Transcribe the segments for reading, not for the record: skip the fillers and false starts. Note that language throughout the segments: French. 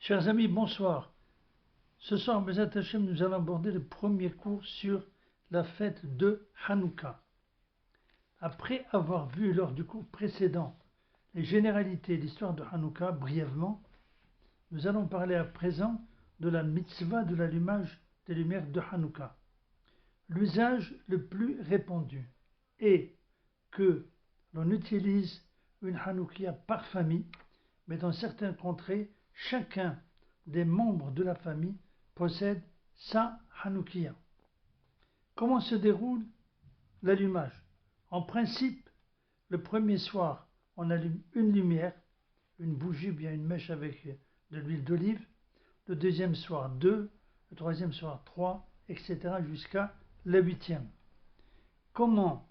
Chers amis, bonsoir. Ce soir, Bezat Hashem, nous allons aborder le premier cours sur la fête de Hanouka. Après avoir vu lors du cours précédent les généralités de l'histoire de Hanouka brièvement, nous allons parler à présent de la mitzvah de l'allumage des lumières de Hanouka. L'usage le plus répandu est que l'on utilise une Hanoukia par famille, mais dans certaines contrées, chacun des membres de la famille possède sa Hanoukia. Comment se déroule l'allumage? En principe, le premier soir, on allume une lumière, une bougie ou bien une mèche avec de l'huile d'olive. Le deuxième soir, 2, le troisième soir, 3, etc. jusqu'à la 8e. Comment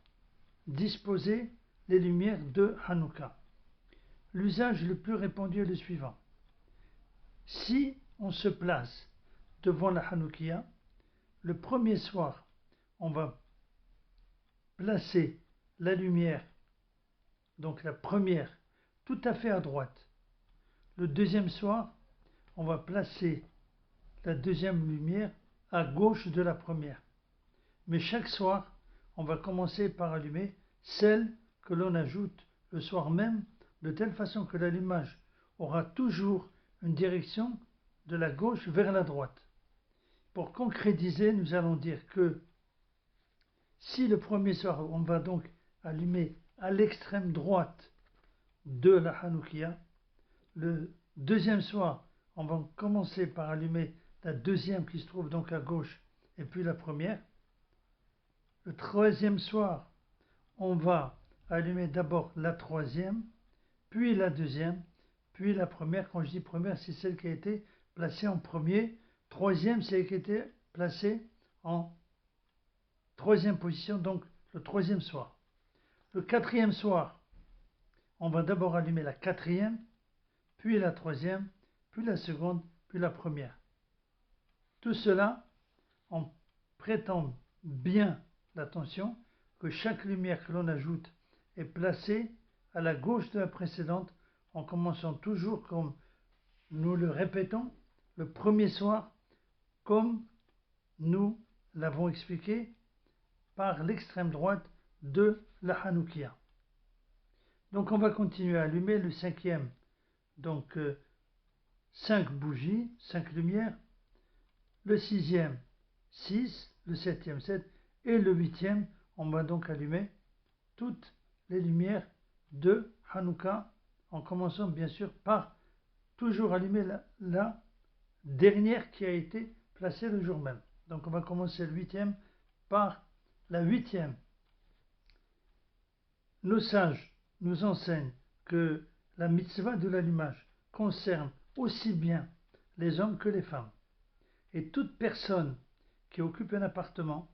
disposer les lumières de Hanouka? L'usage le plus répandu est le suivant. Si on se place devant la Hanoukia, le premier soir, on va placer la lumière, donc la première, tout à fait à droite. Le deuxième soir, on va placer la deuxième lumière à gauche de la première. Mais chaque soir, on va commencer par allumer celle que l'on ajoute le soir même, de telle façon que l'allumage aura toujours une direction de la gauche vers la droite. Pour concrétiser, nous allons dire que si le premier soir, on va donc allumer à l'extrême droite de la Hanoukia, le deuxième soir, on va commencer par allumer la deuxième qui se trouve donc à gauche et puis la première. Le troisième soir, on va allumer d'abord la troisième, puis la deuxième, puis la première. Quand je dis première, c'est celle qui a été placée en premier. Troisième, c'est celle qui a été placée en troisième position, donc le troisième soir. Le quatrième soir, on va d'abord allumer la quatrième, puis la troisième, puis la seconde, puis la première. Tout cela en prêtant bien l'attention que chaque lumière que l'on ajoute est placée à la gauche de la précédente, en commençant toujours comme nous le répétons le premier soir, comme nous l'avons expliqué par l'extrême droite de la Hanoukia. Donc on va continuer à allumer le cinquième, donc 5 bougies, 5 lumières, le sixième 6, le septième 7 et le huitième, on va donc allumer toutes les lumières de Hanouka, en commençant bien sûr par toujours allumer la dernière qui a été placée le jour même. Donc on va commencer le huitième par la huitième. Nos sages nous enseignent que la mitzvah de l'allumage concerne aussi bien les hommes que les femmes. Et toute personne qui occupe un appartement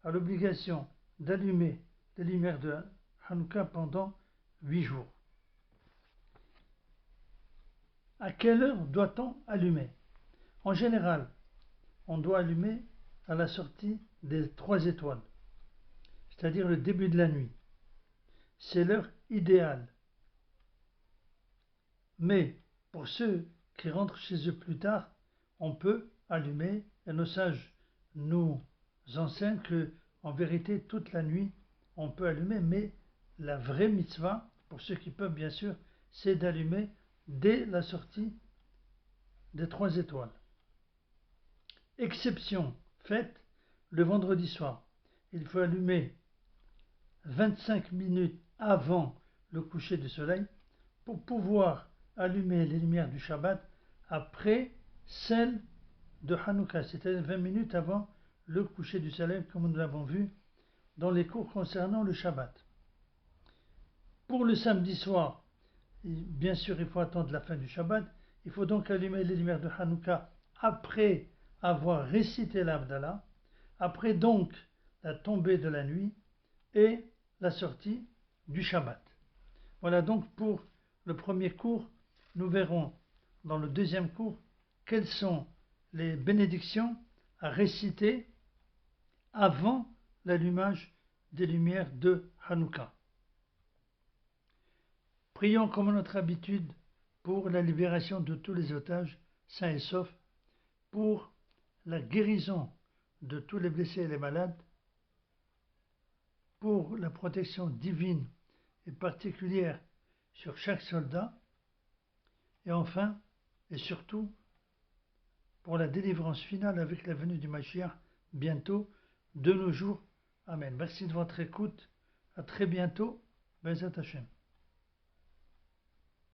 a l'obligation d'allumer les lumières de Hanouka pendant 8 jours. À quelle heure doit-on allumer? En général, on doit allumer à la sortie des 3 étoiles, c'est-à-dire le début de la nuit. C'est l'heure idéale. Mais pour ceux qui rentrent chez eux plus tard, on peut allumer, et nos sages nous enseignent que, en vérité, toute la nuit, on peut allumer, mais la vraie mitzvah, pour ceux qui peuvent bien sûr, c'est d'allumer dès la sortie des 3 étoiles. Exception faite le vendredi soir. Il faut allumer 25 minutes avant le coucher du soleil pour pouvoir allumer les lumières du Shabbat après celles de Hanouka, c'est-à-dire 20 minutes avant le coucher du soleil, comme nous l'avons vu dans les cours concernant le Shabbat. Pour le samedi soir, bien sûr, il faut attendre la fin du Shabbat. Il faut donc allumer les lumières de Hanouka après avoir récité l'Abdallah, après donc la tombée de la nuit et la sortie du Shabbat. Voilà donc pour le premier cours. Nous verrons dans le deuxième cours quelles sont les bénédictions à réciter avant l'allumage des lumières de Hanouka. Prions comme à notre habitude pour la libération de tous les otages sains et saufs, pour la guérison de tous les blessés et les malades, pour la protection divine et particulière sur chaque soldat, et enfin, et surtout, pour la délivrance finale avec la venue du Mashiach bientôt, de nos jours. Amen. Merci de votre écoute. À très bientôt. Bezat Hashem.